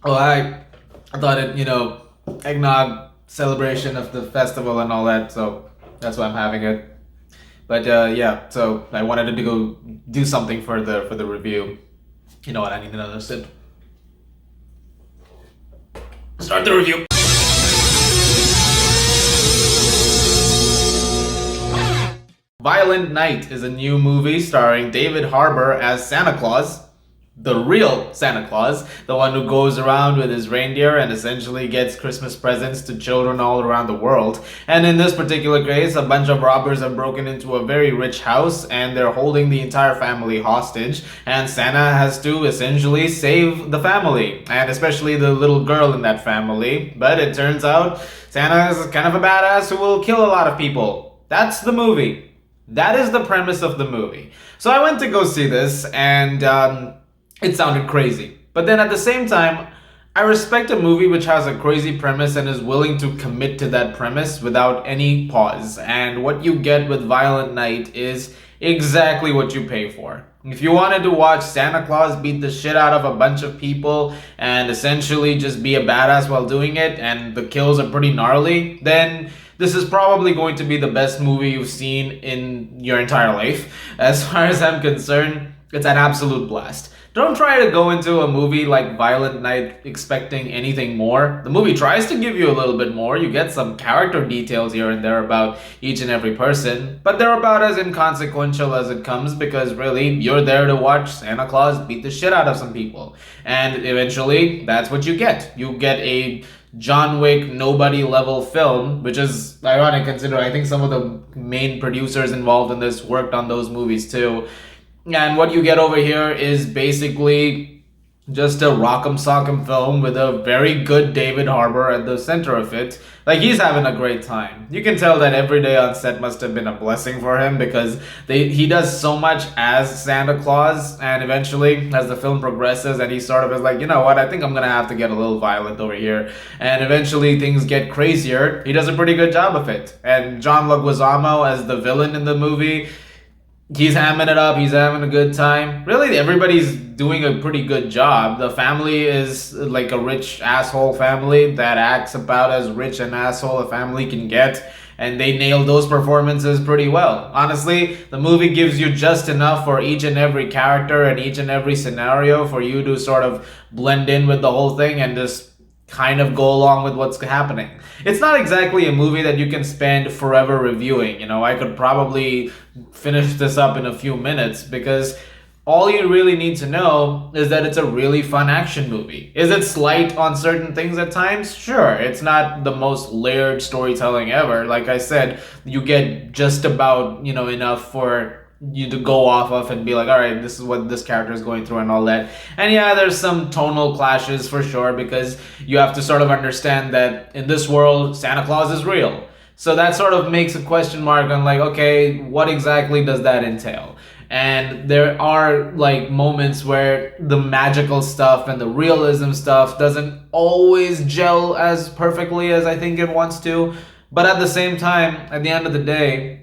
Oh, I thought it, eggnog celebration of the festival and all that, so that's why I'm having it. But yeah, so I wanted to go do something for the review. You know what? I need another sip. Start the review. Violent Night is a new movie starring David Harbour as Santa Claus, the real Santa Claus, the one who goes around with his reindeer and essentially gets Christmas presents to children all around the world. And in this particular case, a bunch of robbers have broken into a very rich house and they're holding the entire family hostage. And Santa has to essentially save the family, and especially the little girl in that family. But it turns out Santa is kind of a badass who will kill a lot of people. That's the movie. That is the premise of the movie. So I went to go see this, and it sounded crazy. But then at the same time, I respect a movie which has a crazy premise and is willing to commit to that premise without any pause. And what you get with Violent Night is exactly what you pay for. If you wanted to watch Santa Claus beat the shit out of a bunch of people and essentially just be a badass while doing it, and the kills are pretty gnarly, then this is probably going to be the best movie you've seen in your entire life. As far as I'm concerned, it's an absolute blast. Don't try to go into a movie like Violent Night expecting anything more. The movie tries to give you a little bit more. You get some character details here and there about each and every person, but they're about as inconsequential as it comes because really, you're there to watch Santa Claus beat the shit out of some people. And eventually, that's what you get. You get a John Wick nobody level film, which is ironic considering I think some of the main producers involved in this worked on those movies too. And what you get over here is basically just a rock'em sock'em film with a very good David Harbour at the center of it. Like, he's having a great time. You can tell that every day on set must have been a blessing for him because he does so much as Santa Claus, and eventually, as the film progresses, and he sort of is like, you know what, I think I'm gonna have to get a little violent over here. And eventually things get crazier. He does a pretty good job of it. And John Leguizamo as the villain in the movie, he's hamming it up. He's having a good time. Really, everybody's doing a pretty good job. The family is like a rich asshole family that acts about as rich an asshole a family can get. And they nail those performances pretty well. Honestly, the movie gives you just enough for each and every character and each and every scenario for you to sort of blend in with the whole thing and just kind of go along with what's happening. It's not exactly a movie that you can spend forever reviewing. You know, I could probably finish this up in a few minutes because all you really need to know is that it's a really fun action movie. Is it slight on certain things at times? Sure. It's not the most layered storytelling ever. Like I said, you get just about, enough for you to go off of and be like, all right, this is what this character is going through and all that. And yeah, there's some tonal clashes for sure because you have to sort of understand that in this world, Santa Claus is real. So that sort of makes a question mark on like, okay, what exactly does that entail? And there are like moments where the magical stuff and the realism stuff doesn't always gel as perfectly as I think it wants to. But at the same time, at the end of the day,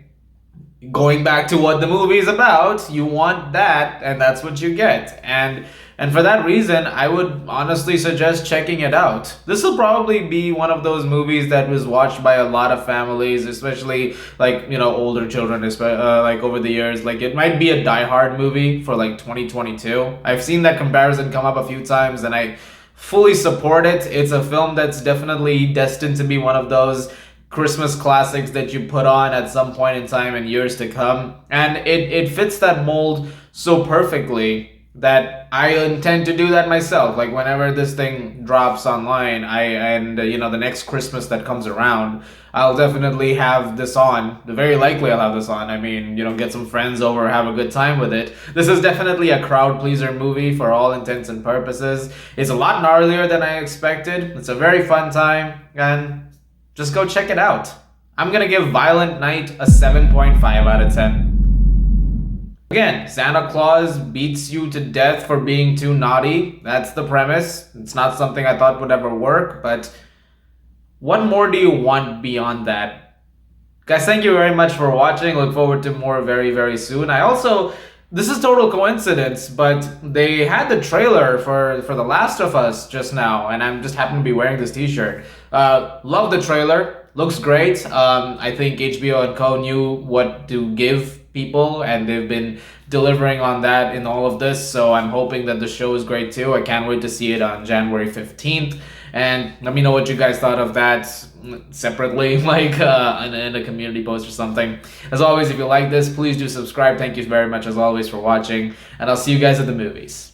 going back to what the movie is about, you want that, and that's what you get. And for that reason, I would honestly suggest checking it out. This will probably be one of those movies that was watched by a lot of families, especially like, older children, like over the years. Like, it might be a die-hard movie for like 2022. I've seen that comparison come up a few times, and I fully support it. It's a film that's definitely destined to be one of those Christmas classics that you put on at some point in time in years to come. And it fits that mold so perfectly that I intend to do that myself. Like, whenever this thing drops online, the next Christmas that comes around, I'll definitely have this on. Very likely I'll have this on. I mean, get some friends over, have a good time with it. This is definitely a crowd pleaser movie for all intents and purposes. It's a lot gnarlier than I expected. It's a very fun time, and just go check it out. I'm gonna give Violent Night a 7.5 out of 10. Again, Santa Claus beats you to death for being too naughty. That's the premise. It's not something I thought would ever work, but what more do you want beyond that? Guys, thank you very much for watching. Look forward to more very, very soon. I also This is total coincidence, but they had the trailer for The Last of Us just now, and I'm just happen to be wearing this T-shirt. Love the trailer. Looks great. I think HBO and Co knew what to give people, and they've been delivering on that in all of this. So I'm hoping that the show is great too. I can't wait to see it on January 15th. And let me know what you guys thought of that separately, like in a community post or something. As always, if you like this, please do subscribe. Thank you very much, as always, for watching, and I'll see you guys at the movies.